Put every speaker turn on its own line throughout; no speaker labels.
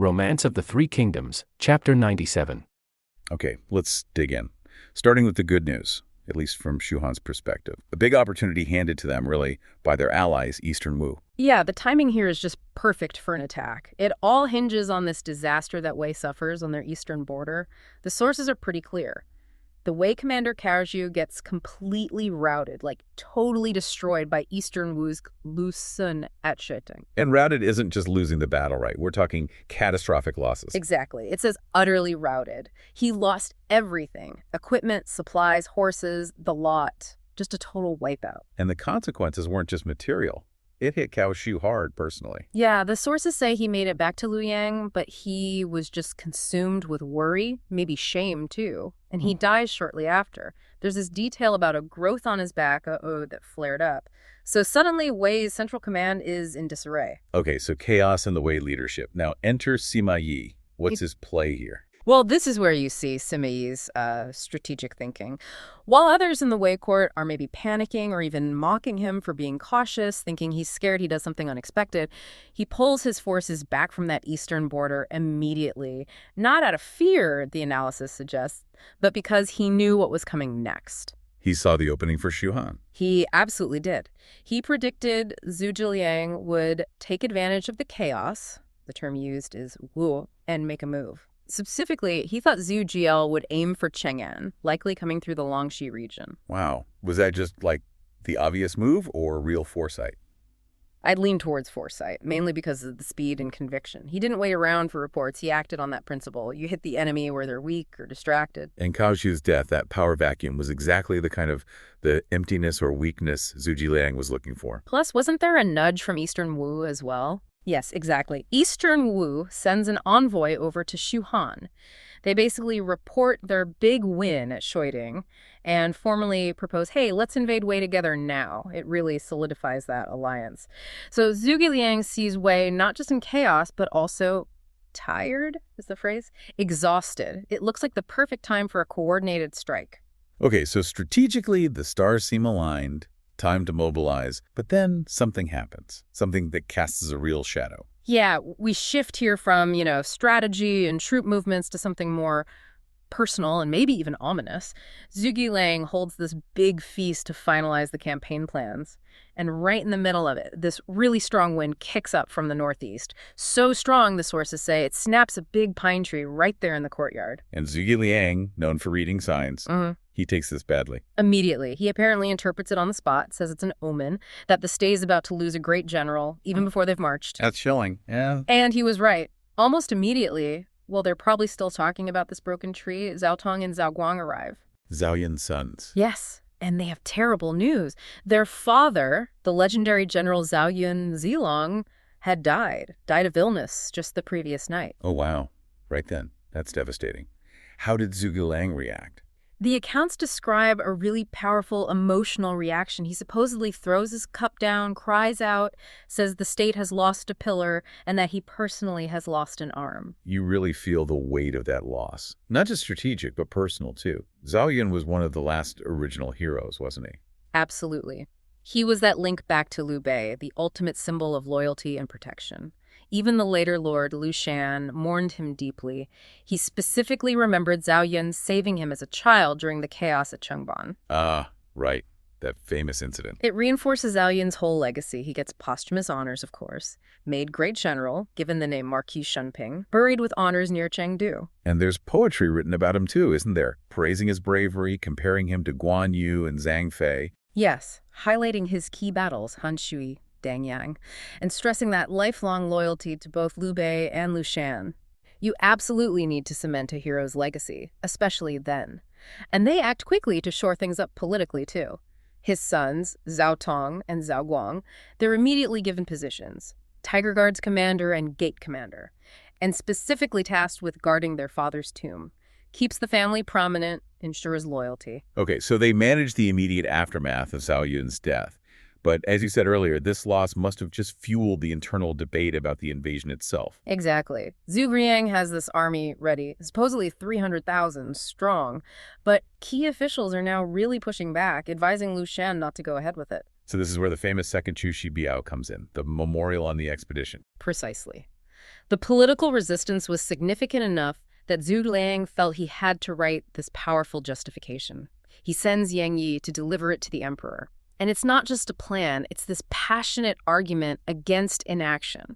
Romance of the Three Kingdoms, Chapter 97.
Okay, let's dig in. Starting with the good news, at least from Shu Han's perspective. A big opportunity handed to them, really, by their allies, Eastern Wu.
Yeah, the timing here is just perfect for an attack. It all hinges on this disaster that Wei suffers on their eastern border. The sources are pretty clear. The Wei commander Kaozhu gets completely routed, like totally destroyed by Eastern Wu's Lu Sun at Sheting.
And routed isn't just losing the battle, right? We're talking catastrophic losses.
Exactly. It says utterly routed. He lost everything. Equipment, supplies, horses, the lot. Just a total wipeout.
And the consequences weren't just material. It hit Kaozhu hard, personally.
Yeah, the sources say he made it back to Luoyang, but he was just consumed with worry, maybe shame too, and he dies shortly after. There's this detail about a growth on his back, that flared up. So suddenly, Wei's central command is in disarray.
Okay, so chaos in the Wei leadership. Now enter Sima Yi. What's his play here?
Well, this is where you see Sima Yi's strategic thinking. While others in the Wei court are maybe panicking or even mocking him for being cautious, thinking he's scared he does something unexpected, he pulls his forces back from that eastern border immediately. Not out of fear, the analysis suggests, but because he knew what was coming next.
He saw the opening for Shu Han.
He absolutely did. He predicted Zhu Zhiliang would take advantage of the chaos, the term used is wu, and make a move. Specifically, he thought Zhu Jiel would aim for Cheng'an, likely coming through the Longxi region.
Wow. Was that just like the obvious move or real foresight?
I'd lean towards foresight, mainly because of the speed and conviction. He didn't wait around for reports. He acted on that principle. You hit the enemy where they're weak or distracted.
And Kaozhu's death, that power vacuum, was exactly the kind of the emptiness or weakness Zhu Zhiliang was looking for.
Plus, wasn't there a nudge from Eastern Wu as well? Yes, exactly. Eastern Wu sends an envoy over to Shu Han. They basically report their big win at Sheting and formally propose, hey, let's invade Wei together now. It really solidifies that alliance. So Zhu Zhiliang sees Wei not just in chaos, but also tired, is the phrase? Exhausted. It looks like the perfect time for a coordinated strike.
Okay, so strategically, the stars seem aligned. Time to mobilize, but then something happens, something that casts a real shadow.
Yeah, we shift here from, strategy and troop movements to something more personal and maybe even ominous. Zhu Zhiliang holds this big feast to finalize the campaign plans. And right in the middle of it, this really strong wind kicks up from the northeast. So strong, the sources say, it snaps a big pine tree right there in the courtyard.
And Zhu Zhiliang, known for reading signs, he takes this badly.
Immediately. He apparently interprets it on the spot, says it's an omen, that the state is about to lose a great general, even before they've marched.
That's chilling, yeah.
And he was right. Almost immediately, well, they're probably still talking about this broken tree, Zhao Tong and Zhao Guang arrive.
Zhao Yun's sons.
Yes, and they have terrible news. Their father, the legendary General Zhao Yun Zilong, had died of illness just the previous night.
Oh, wow. Right then. That's devastating. How did Zhu Zhiliang react?
The accounts describe a really powerful emotional reaction. He supposedly throws his cup down, cries out, says the state has lost a pillar, and that he personally has lost an arm.
You really feel the weight of that loss. Not just strategic, but personal, too. Zhao Yun was one of the last original heroes, wasn't he?
Absolutely. He was that link back to Liu Bei, the ultimate symbol of loyalty and protection. Even the later Lord, Lu Shan, mourned him deeply. He specifically remembered Zhao Yun saving him as a child during the chaos at Chengban.
Ah, right. That famous incident.
It reinforces Zhao Yun's whole legacy. He gets posthumous honors, of course. Made great general, given the name Marquis Shenping. Buried with honors near Chengdu.
And there's poetry written about him, too, isn't there? Praising his bravery, comparing him to Guan Yu and Zhang Fei.
Yes, highlighting his key battles, Han Shui, Dangyang, and stressing that lifelong loyalty to both Liu Bei and Lu Shan. You absolutely need to cement a hero's legacy, especially then. And they act quickly to shore things up politically, too. His sons, Zhao Tong and Zhao Guang, they're immediately given positions, Tiger Guard's commander and gate commander, and specifically tasked with guarding their father's tomb. Keeps the family prominent, ensures loyalty.
Okay, so they managed the immediate aftermath of Zhao Yun's death. But as you said earlier, this loss must have just fueled the internal debate about the invasion itself.
Exactly. Zhu Zhiliang has this army ready, supposedly 300,000 strong, but key officials are now really pushing back, advising Lu Shan not to go ahead with it.
So this is where the famous Second Chu Shi Biao comes in, the memorial on the expedition.
Precisely. The political resistance was significant enough that Zhu Liang felt he had to write this powerful justification. He sends Yang Yi to deliver it to the emperor. And it's not just a plan, it's this passionate argument against inaction,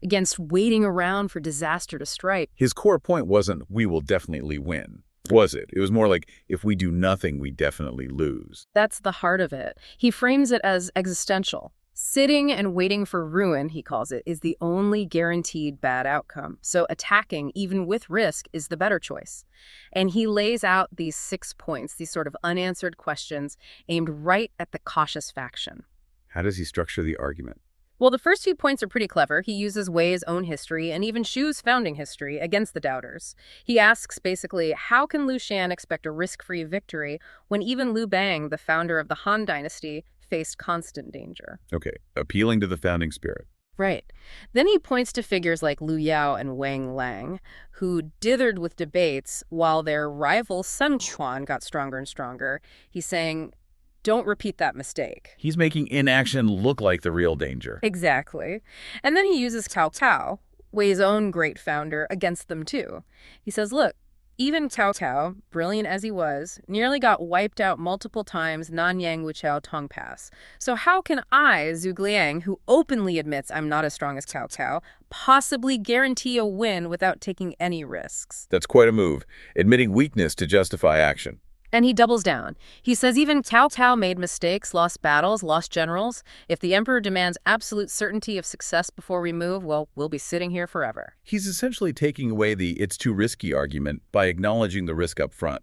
against waiting around for disaster to strike.
His core point wasn't, we will definitely win, was it? It was more like, if we do nothing, we definitely lose.
That's the heart of it. He frames it as existential. Sitting and waiting for ruin, he calls it, is the only guaranteed bad outcome. So attacking, even with risk, is the better choice. And he lays out these 6 points, these sort of unanswered questions aimed right at the cautious faction.
How does he structure the argument?
Well, the first 2 points are pretty clever. He uses Wei's own history and even Shu's founding history against the doubters. He asks, basically, how can Liu Shan expect a risk-free victory when even Liu Bang, the founder of the Han dynasty, faced constant danger?
Okay, appealing to the founding spirit.
Right. Then he points to figures like Liu Yao and Wang Lang, who dithered with debates while their rival Sun Quan got stronger and stronger. He's saying, don't repeat that mistake.
He's making inaction look like the real danger.
Exactly. And then he uses Cao Cao, Wei's own great founder, against them too. He says, look, even Cao Cao, brilliant as he was, nearly got wiped out multiple times Nanyang Wuchao Tong Pass. So how can I, Zhu Liang, who openly admits I'm not as strong as Cao Cao, possibly guarantee a win without taking any risks?
That's quite a move, admitting weakness to justify action.
And he doubles down. He says even Cao Cao made mistakes, lost battles, lost generals. If the emperor demands absolute certainty of success before we move, well, we'll be sitting here forever.
He's essentially taking away the it's too risky argument by acknowledging the risk up front.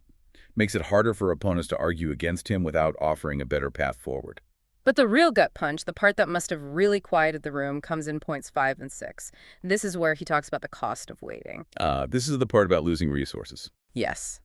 Makes it harder for opponents to argue against him without offering a better path forward.
But the real gut punch, the part that must have really quieted the room, comes in points 5 and 6. This is where he talks about the cost of waiting.
This is the part about losing resources.
Yes.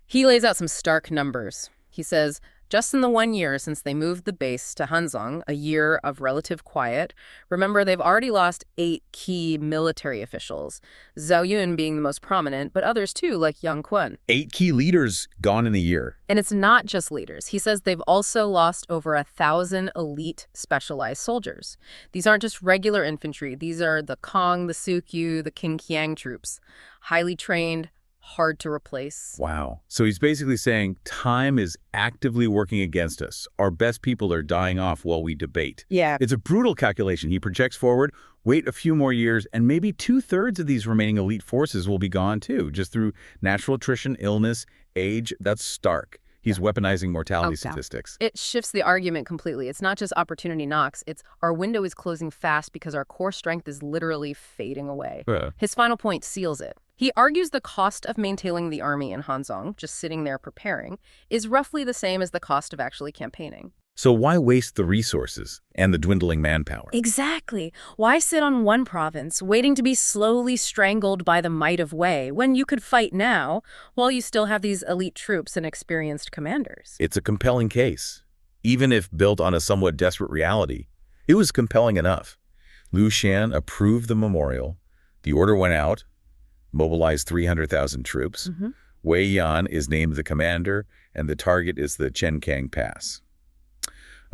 He lays out some stark numbers. He says, just in the 1 year since they moved the base to Hanzhong, a year of relative quiet, remember they've already lost 8 key military officials, Zhao Yun being the most prominent, but others too, like Yang Kun.
8 key leaders gone in a year.
And it's not just leaders. He says they've also lost over 1,000 elite specialized soldiers. These aren't just regular infantry. These are the Kong, the Sukyu, the Qingqiang troops. Highly trained, hard to replace.
Wow. So he's basically saying time is actively working against us. Our best people are dying off while we debate.
Yeah.
It's a brutal calculation. He projects forward, wait a few more years, and maybe 2/3 of these remaining elite forces will be gone too, just through natural attrition, illness, age. That's stark. He's weaponizing mortality statistics.
It shifts the argument completely. It's not just opportunity knocks. It's our window is closing fast because our core strength is literally fading away. His final point seals it. He argues the cost of maintaining the army in Hanzhong, just sitting there preparing, is roughly the same as the cost of actually campaigning.
So why waste the resources and the dwindling manpower?
Exactly. Why sit on one province, waiting to be slowly strangled by the might of Wei, when you could fight now, while you still have these elite troops and experienced commanders?
It's a compelling case. Even if built on a somewhat desperate reality, it was compelling enough. Liu Shan approved the memorial. The order went out, mobilized 300,000 troops. Wei Yan is named the commander, and the target is the Chenkang Pass.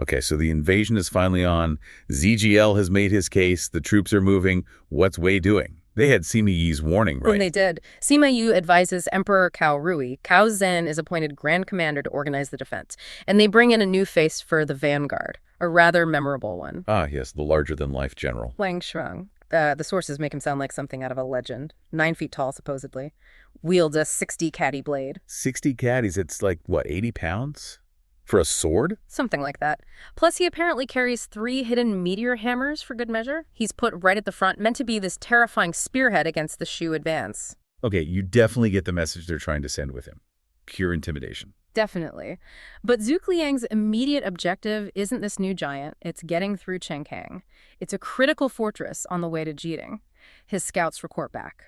Okay, so the invasion is finally on. ZGL has made his case. The troops are moving. What's Wei doing? They had Sima Yi's warning, right?
And they did. Sima Yi advises Emperor Cao Rui. Cao Zhen is appointed Grand Commander to organize the defense. And they bring in a new face for the vanguard, a rather memorable one.
Ah, yes, the larger-than-life general.
Wang Shuang. The sources make him sound like something out of a legend. 9 feet tall, supposedly. Wields a 60-caddy blade.
60 caddies, it's like, what, 80 pounds? For a sword?
Something like that. Plus, he apparently carries 3 hidden meteor hammers for good measure. He's put right at the front, meant to be this terrifying spearhead against the Shu advance.
Okay, you definitely get the message they're trying to send with him. Pure intimidation.
Definitely. But Zhu Liang's immediate objective isn't this new giant. It's getting through Chenkang. It's a critical fortress on the way to Jiding. His scouts report back.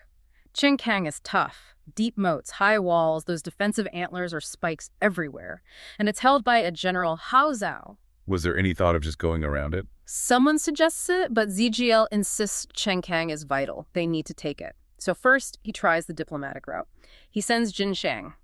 Chenkang is tough. Deep moats, high walls, those defensive antlers or spikes everywhere. And it's held by a general Hao Zhao.
Was there any thought of just going around it?
Someone suggests it, but ZGL insists Chenkang is vital. They need to take it. So first, he tries the diplomatic route. He sends Jin Shang.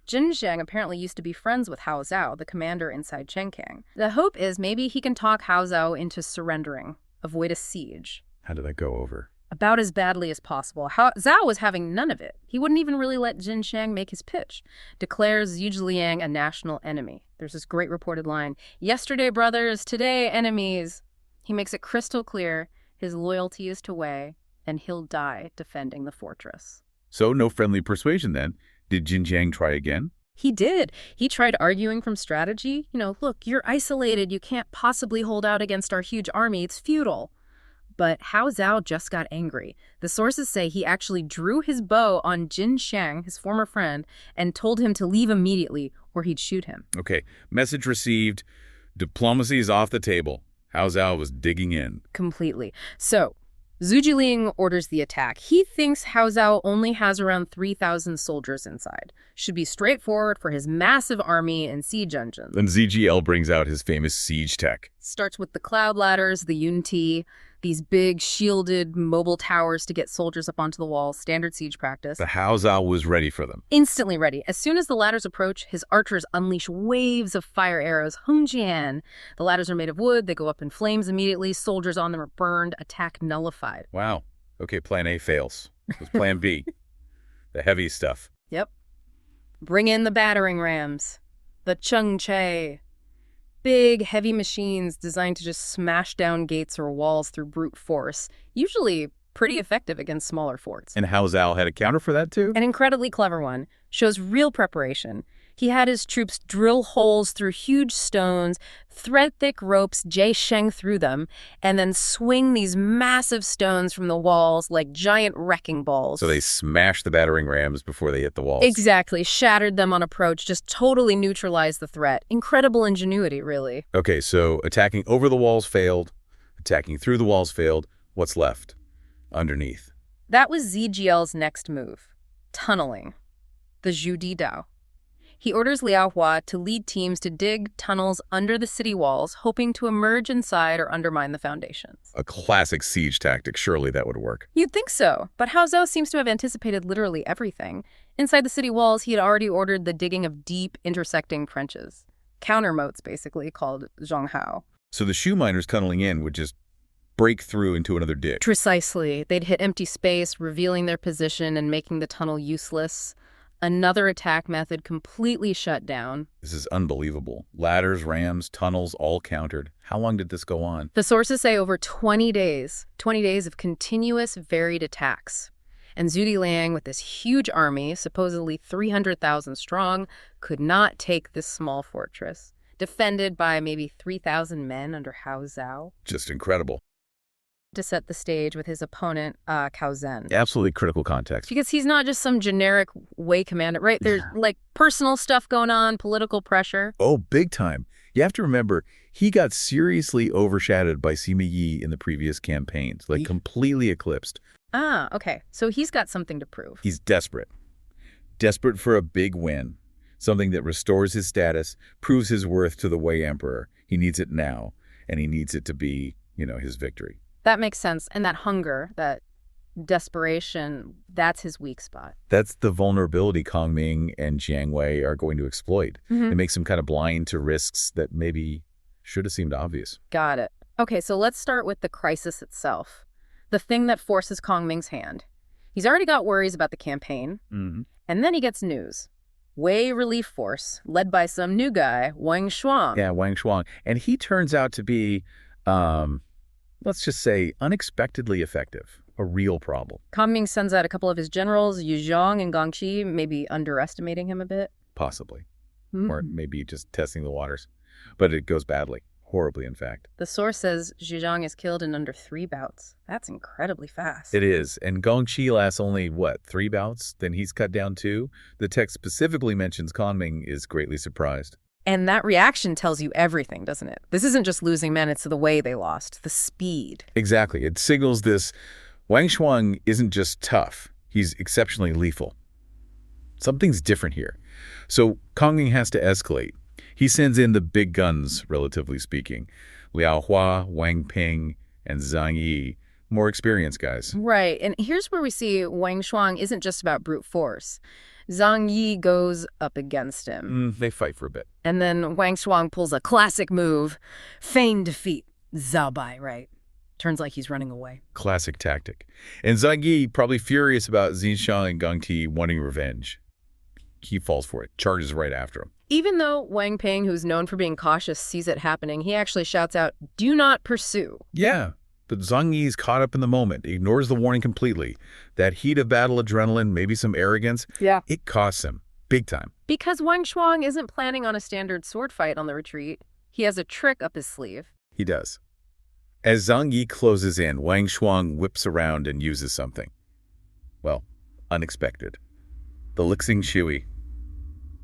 Jin Shang apparently used to be friends with Hao Zhao, the commander inside Chenkang. The hope is maybe he can talk Hao Zhao into surrendering, avoid a siege.
How did that go over?
about as badly as possible. Zhao was having none of it. He wouldn't even really let Jin Shang make his pitch. Declares Yu Zhiliang a national enemy. There's this great reported line, "Yesterday brothers, today enemies." He makes it crystal clear his loyalty is to Wei, and he'll die defending the fortress.
So no friendly persuasion then. Did Jin Jiang try again?
He did. He tried arguing from strategy. Look, you're isolated. You can't possibly hold out against our huge army. It's futile. But Hao Zhao just got angry. The sources say he actually drew his bow on Jin Shang, his former friend, and told him to leave immediately or he'd shoot him.
Okay, message received. Diplomacy is off the table. Hao Zhao was digging in.
Completely. So, Zhu Jiling orders the attack. He thinks Hao Zhao only has around 3,000 soldiers inside. Should be straightforward for his massive army and siege engines.
Then ZGL brings out his famous siege tech.
Starts with the cloud ladders, the Yun-Ti, these big shielded mobile towers to get soldiers up onto the walls, standard siege practice.
The Hao Zhao was ready for them.
Instantly ready. As soon as the ladders approach, his archers unleash waves of fire arrows. Hongjian. The ladders are made of wood. They go up in flames immediately. Soldiers on them are burned. Attack nullified.
Wow. Okay, plan A fails. What's plan B? The heavy stuff.
Yep. Bring in the battering rams. The Chengche. Big, heavy machines designed to just smash down gates or walls through brute force. Usually pretty effective against smaller forts.
And Hao Zhao had a counter for that too?
An incredibly clever one. Shows real preparation. He had his troops drill holes through huge stones, thread thick ropes, Jie Sheng through them, and then swing these massive stones from the walls like giant wrecking balls.
So they smashed the battering rams before they hit the walls.
Exactly. Shattered them on approach, just totally neutralized the threat. Incredible ingenuity, really.
Okay, so attacking over the walls failed, attacking through the walls failed. What's left? Underneath.
That was ZGL's next move. Tunneling. The Zhu Di Dao. He orders Liao Hua to lead teams to dig tunnels under the city walls, hoping to emerge inside or undermine the foundations.
A classic siege tactic. Surely that would work.
You'd think so, but Hao Zhao seems to have anticipated literally everything. Inside the city walls, he had already ordered the digging of deep, intersecting trenches. Counter-moats, basically, called zhonghao.
So the shoe miners tunneling in would just break through into another dig.
Precisely. They'd hit empty space, revealing their position and making the tunnel useless. Another attack method completely shut down.
This is unbelievable. Ladders, rams, tunnels, all countered. How long did this go on?
The sources say over 20 days. 20 days of continuous, varied attacks. And Zhu Diliang, with this huge army, supposedly 300,000 strong, could not take this small fortress, defended by maybe 3,000 men under Hao Zhao.
Just incredible.
To set the stage with his opponent, Cao Zhen.
Absolutely critical context.
Because he's not just some generic Wei commander, right? There's like personal stuff going on, political pressure.
Oh, big time. You have to remember, he got seriously overshadowed by Sima Yi in the previous campaigns, like completely eclipsed.
Ah, okay. So he's got something to prove.
He's desperate. Desperate for a big win. Something that restores his status, proves his worth to the Wei Emperor. He needs it now, and he needs it to be, his victory.
That makes sense. And that hunger, that desperation, that's his weak spot.
That's the vulnerability Kongming and Jiang Wei are going to exploit. It makes him kind of blind to risks that maybe should have seemed obvious.
Got it. Okay, so let's start with the crisis itself. The thing that forces Kongming's hand. He's already got worries about the campaign. And then he gets news. Wei Relief Force, led by some new guy, Wang Shuang.
Yeah, Wang Shuang. And he turns out to be, let's just say, unexpectedly effective. A real problem.
Kongming sends out a couple of his generals, Yu Zhong and Gong Qi, maybe underestimating him a bit.
Possibly. Or maybe just testing the waters. But it goes badly. Horribly, in fact.
The source says Zhu Zhong is killed in under 3 bouts. That's incredibly fast.
It is. And Gong Qi lasts only, 3 bouts? Then he's cut down 2. The text specifically mentions Kongming is greatly surprised.
And that reaction tells you everything, doesn't it? This isn't just losing men, it's the way they lost, the speed.
Exactly. It signals this. Wang Shuang isn't just tough. He's exceptionally lethal. Something's different here. So Kongming has to escalate. He sends in the big guns, relatively speaking. Liao Hua, Wang Ping, and Zhang Yi. More experienced guys.
Right. And here's where we see Wang Shuang isn't just about brute force. Zhang Yi goes up against him.
They fight for a bit.
And then Wang Shuang pulls a classic move, feign defeat, Zhao Bai, right? Turns like he's running away.
Classic tactic. And Zhang Yi, probably furious about Xinshan and Geng Ti wanting revenge. He falls for it, charges right after him.
Even though Wang Ping, who's known for being cautious, sees it happening, he actually shouts out, "Do not pursue."
Yeah, but Zhang Yi's caught up in the moment, ignores the warning completely. That heat of battle adrenaline, maybe some arrogance, it costs him, big time.
Because Wang Shuang isn't planning on a standard sword fight on the retreat. He has a trick up his sleeve.
He does. As Zhang Yi closes in, Wang Shuang whips around and uses something. Well, unexpected. The Lixing Shui.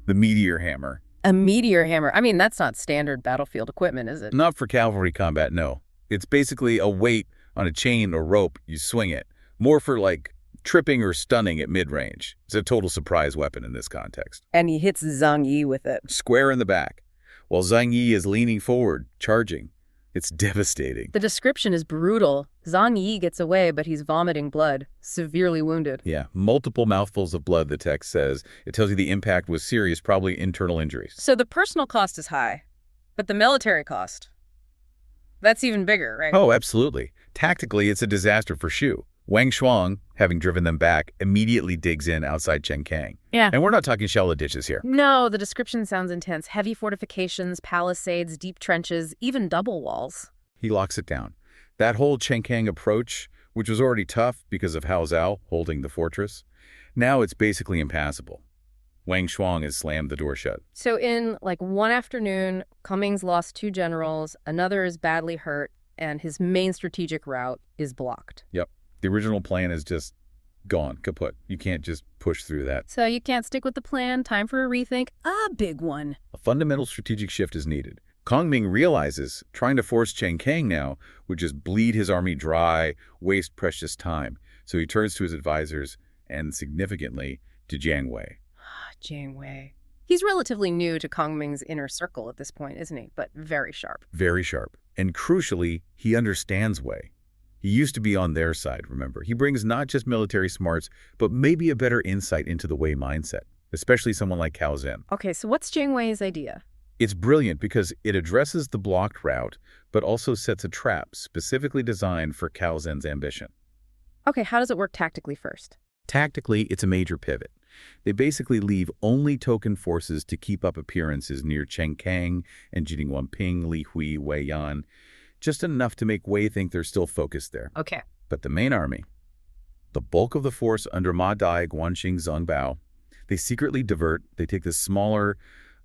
The meteor hammer.
A meteor hammer? I mean, that's not standard battlefield equipment, is it?
Not for cavalry combat, no. It's basically a weight on a chain or rope, you swing it. More for, like, tripping or stunning at mid-range. It's a total surprise weapon in this context.
And he hits Zhang Yi with it.
Square in the back. While Zhang Yi is leaning forward, charging. It's devastating.
The description is brutal. Zhang Yi gets away, but he's vomiting blood, severely wounded.
Yeah, multiple mouthfuls of blood, the text says. It tells you the impact was serious, probably internal injuries.
So the personal cost is high, but the military cost, that's even bigger, right?
Oh, absolutely. Tactically, it's a disaster for Shu. Wang Shuang, having driven them back, immediately digs in outside Chenkang.
Yeah.
And we're not talking shallow ditches here.
No, the description sounds intense. Heavy fortifications, palisades, deep trenches, even double walls.
He locks it down. That whole Chenkang approach, which was already tough because of Hao Zhao holding the fortress, now it's basically impassable. Wang Shuang has slammed the door shut.
So in, like, one afternoon, Kongming's lost 2 generals, another is badly hurt, and his main strategic route is blocked.
Yep. The original plan is just gone, kaput. You can't just push through that.
So you can't stick with the plan. Time for a rethink. A big one.
A fundamental strategic shift is needed. Kongming realizes trying to force Chenkang now would just bleed his army dry, waste precious time. So he turns to his advisors and, significantly, to Jiang Wei.
Jiang Wei. He's relatively new to Kongming's inner circle at this point, isn't he? But very sharp.
Very sharp. And crucially, he understands Wei. He used to be on their side, remember. He brings not just military smarts, but maybe a better insight into the Wei mindset, especially someone like Cao Zhen.
Okay, so what's Jiang Wei's idea?
It's brilliant because it addresses the blocked route, but also sets a trap specifically designed for Cao Zhen's ambition.
Okay, how does it work tactically first?
Tactically, it's a major pivot. They basically leave only token forces to keep up appearances near Chenkang and Jingwanping, Li Hui, Wei Yan, just enough to make Wei think they're still focused there.
Okay.
But the main army, the bulk of the force under Ma Dai, Guanxing, Zhang Bao, they secretly divert. They take this smaller,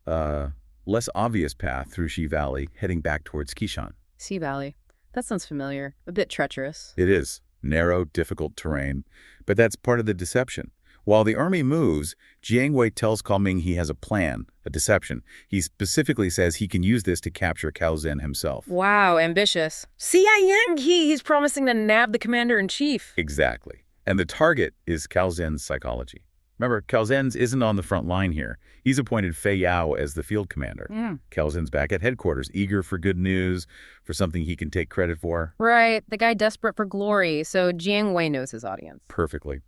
less obvious path through Xi Valley, heading back towards Qishan.
Xi Valley. That sounds familiar. A bit treacherous.
It is. Narrow, difficult terrain. But that's part of the deception. While the army moves, Jiang Wei tells Kongming he has a plan, a deception. He specifically says he can use this to capture Cao Zhen himself.
Wow, ambitious. He's promising to nab the commander-in-chief.
Exactly. And the target is Cao Zhen's psychology. Remember, Cao Zhen's isn't on the front line here. He's appointed Fei Yao as the field commander. Cao Zhen's back at headquarters, eager for good news, for something he can take credit for.
Right, the guy desperate for glory, so Jiang Wei knows his audience.
Perfectly.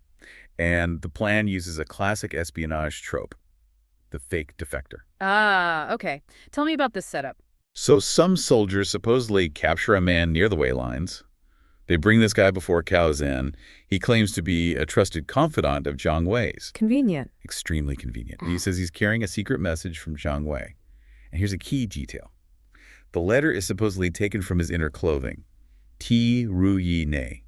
And the plan uses a classic espionage trope, the fake defector.
Ah, okay. Tell me about this setup.
So some soldiers supposedly capture a man near the Wei lines. They bring this guy before Cao Zhen. He claims to be a trusted confidant of Jiang Wei's.
Convenient.
Extremely convenient. He says he's carrying a secret message from Jiang Wei. And here's a key detail. The letter is supposedly taken from his inner clothing. Ti Ru Yi Ne.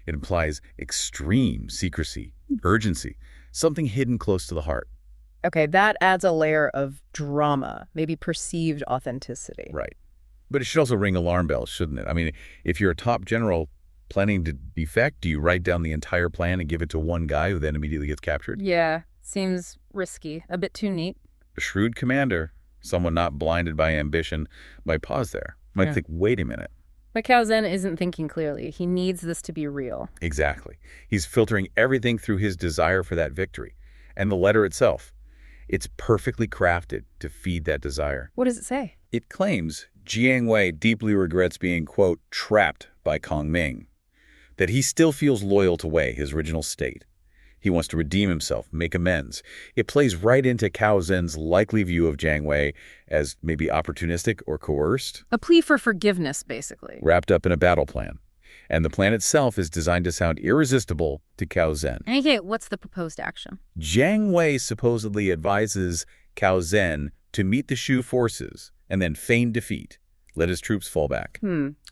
It implies extreme secrecy, urgency, something hidden close to the heart.
Okay, that adds a layer of drama, maybe perceived authenticity.
Right. But it should also ring alarm bells, shouldn't it? I mean, if you're a top general planning to defect, do you write down the entire plan and give it to one guy who then immediately gets captured?
Yeah, seems risky, a bit too neat.
A shrewd commander, someone not blinded by ambition, might pause there, might think, wait a minute.
But Cao Zhen isn't thinking clearly. He needs this to be real.
Exactly. He's filtering everything through his desire for that victory. And the letter itself, it's perfectly crafted to feed that desire.
What does it say?
It claims Jiang Wei deeply regrets being, quote, trapped by Kongming, that he still feels loyal to Wei, his original state. He wants to redeem himself, make amends. It plays right into Cao Zhen's likely view of Jiang Wei as maybe opportunistic or coerced.
A plea for forgiveness, basically.
Wrapped up in a battle plan. and the plan itself is designed to sound irresistible to Cao Zhen.
Okay, what's the proposed action?
Jiang Wei supposedly advises Cao Zhen to meet the Shu forces and then feign defeat, let his troops fall back.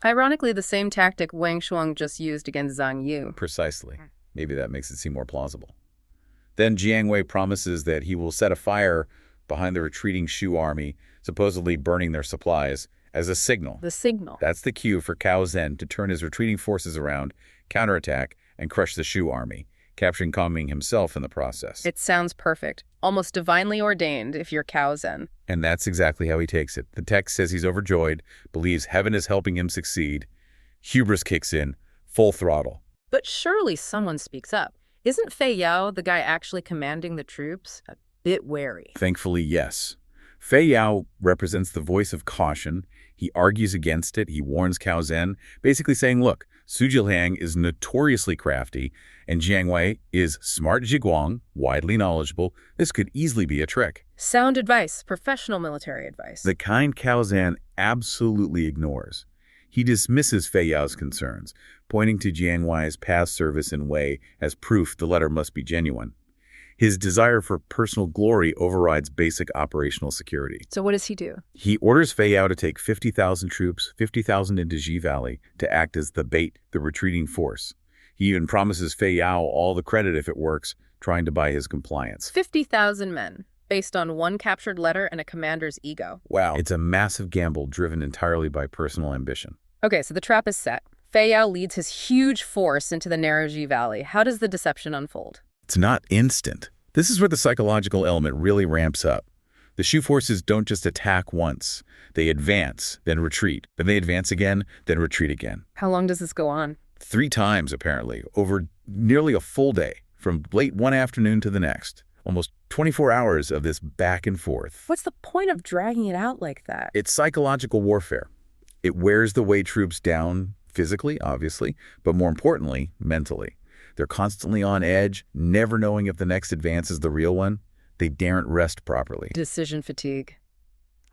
Ironically, the same tactic Wang Shuang just used against Zhang Yu.
Precisely. Maybe that makes it seem more plausible. Then Jiang Wei promises that he will set a fire behind the retreating Shu army, supposedly burning their supplies, as a signal.
The signal.
That's the cue for Cao Zhen to turn his retreating forces around, counterattack, and crush the Shu army, capturing Kongming himself in the process.
It sounds perfect. Almost divinely ordained if you're Cao Zhen.
And that's exactly how he takes it. The text says he's overjoyed, believes heaven is helping him succeed. Hubris kicks in, full throttle.
But surely someone speaks up. Isn't Fei Yao the guy actually commanding the troops? A bit wary.
Thankfully, yes. Fei Yao represents the voice of caution. He argues against it. He warns Cao Zhen, basically saying, look, Su Jiliang is notoriously crafty, and Jiang Wei is smart zhiguang, widely knowledgeable. This could easily be a trick.
Sound advice, professional military advice.
The kind Cao Zhen absolutely ignores. He dismisses Fei Yao's concerns, pointing to Jiang Wei's past service in Wei as proof the letter must be genuine. His desire for personal glory overrides basic operational security.
So what does he do?
He orders Fei Yao to take 50,000 troops, 50,000 into Ji Valley, to act as the bait, the retreating force. He even promises Fei Yao all the credit if it works, trying to buy his compliance.
50,000 men, based on one captured letter and a commander's ego.
Wow. It's a massive gamble driven entirely by personal ambition.
Okay, so the trap is set. Fei Yao leads his huge force into the narrow Ji Valley. How does the deception unfold?
It's not instant. This is where the psychological element really ramps up. The Shu forces don't just attack once. They advance, then retreat. Then they advance again, then retreat again.
How long does this go on?
3 times, apparently, over nearly a full day, from late one afternoon to the next. Almost 24 hours of this back and forth.
What's the point of dragging it out like that?
It's psychological warfare. It wears the Wei troops down physically, obviously, but more importantly, mentally. They're constantly on edge, never knowing if the next advance is the real one. They daren't rest properly.
Decision fatigue.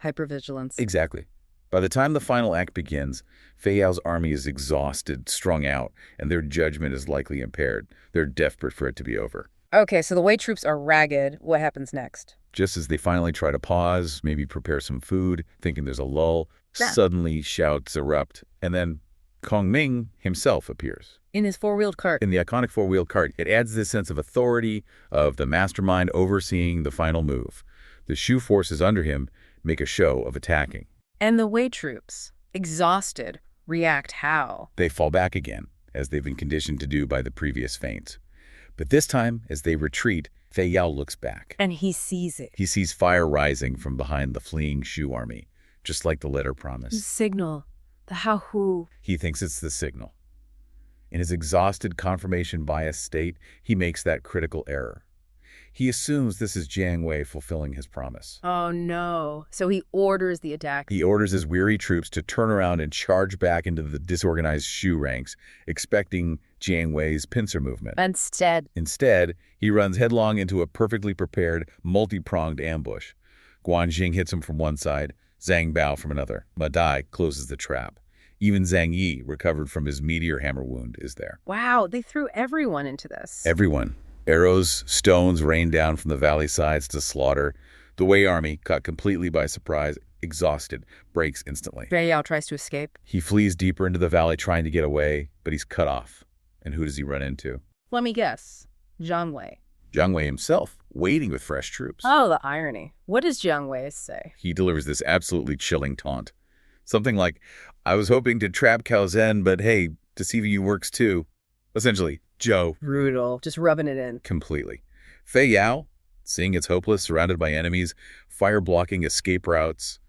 Hypervigilance.
Exactly. By the time the final act begins, Fei Yao's army is exhausted, strung out, and their judgment is likely impaired. They're desperate for it to be over.
Okay, so the Wei troops are ragged. What happens next?
Just as they finally try to pause, maybe prepare some food, thinking there's a lull, suddenly shouts erupt, and then Kongming himself appears.
In his four-wheeled cart.
In the iconic four-wheeled cart, it adds this sense of authority, of the mastermind overseeing the final move. The Shu forces under him make a show of attacking.
And the Wei troops, exhausted, react how?
They fall back again, as they've been conditioned to do by the previous feints. But this time, as they retreat, Fei Yao looks back.
And he sees it.
He sees fire rising from behind the fleeing Shu army, just like the letter promised.
Signal. The how-who.
He thinks it's the signal. In his exhausted confirmation bias state, he makes that critical error. He assumes this is Jiang Wei fulfilling his promise.
Oh, no. So he orders the attack.
He orders his weary troops to turn around and charge back into the disorganized Shu ranks, expecting Jiang Wei's pincer movement. Instead, he runs headlong into a perfectly prepared, multi-pronged ambush. Guan Xing hits him from one side, Zhang Bao from another. Ma Dai closes the trap. Even Zhang Yi, recovered from his meteor hammer wound, is there.
Wow, they threw everyone into this.
Everyone. Arrows, stones rain down from the valley sides to slaughter. The Wei army, caught completely by surprise, exhausted, breaks instantly.
Fei Yao tries to escape.
He flees deeper into the valley trying to get away, but he's cut off. And who does he run into?
Let me guess. Jiang Wei.
Jiang Wei himself, waiting with fresh troops.
Oh, the irony. What does Jiang Wei say?
He delivers this absolutely chilling taunt. Something like, I was hoping to trap Cao Zhen, but hey, deceiving you works too. Essentially, Joe.
Brutal. Just rubbing it in.
Completely. Fei Yao, seeing it's hopeless, surrounded by enemies, fire-blocking escape routes,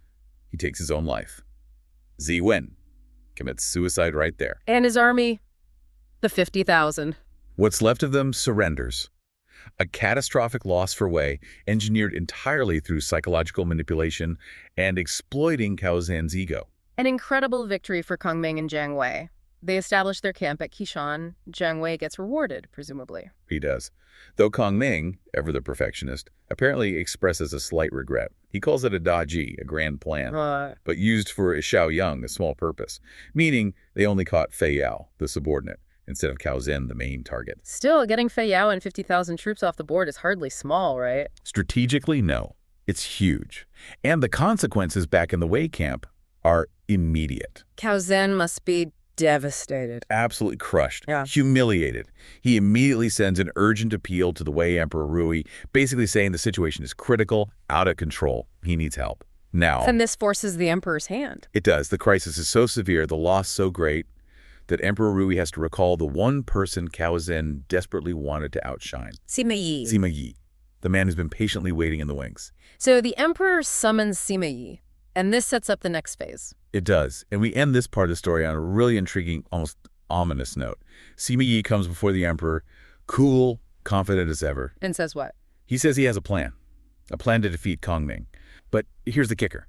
he takes his own life. Zi Wen commits suicide right there.
And his army? The 50,000.
What's left of them surrenders. A catastrophic loss for Wei, engineered entirely through psychological manipulation and exploiting Cao Zhen's ego.
An incredible victory for Kongming and Jiang Wei. They establish their camp at Qishan. Jiang Wei gets rewarded, presumably.
He does. Though Kongming, ever the perfectionist, apparently expresses a slight regret. He calls it a daji, a grand plan, but used for Xiaoyang, a small purpose, meaning they only caught Fei Yao, the subordinate, instead of Cao Zhen, the main target.
Still, getting Fei Yao and 50,000 troops off the board is hardly small, right?
Strategically, no. It's huge. And the consequences back in the Wei camp are immediate.
Cao Zhen must be devastated.
Absolutely crushed,
Yeah.
humiliated. He immediately sends an urgent appeal to the Wei Emperor Rui, basically saying the situation is critical, out of control. He needs help. Now,
And this forces the emperor's hand.
it does. The crisis is so severe, the loss so great, that Emperor Rui has to recall the one person Cao Zhen desperately wanted to outshine.
Sima Yi.
Sima Yi, the man who's been patiently waiting in the wings.
So the emperor summons Sima Yi, and this sets up the next phase.
It does. And we end this part of the story on a really intriguing, almost ominous note. Sima Yi comes before the emperor, cool, confident as ever.
And says what?
He says he has a plan to defeat Kongming. But here's the kicker.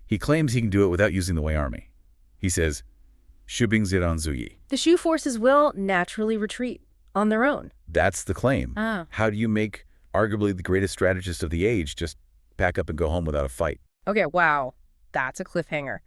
He claims he can do it without using the Wei army. He says, Shubing Ziran Zuyi.
The Shu forces will naturally retreat on their own.
That's the claim.
Ah.
How do you make arguably the greatest strategist of the age just pack up and go home without a fight?
Okay, wow. That's a cliffhanger.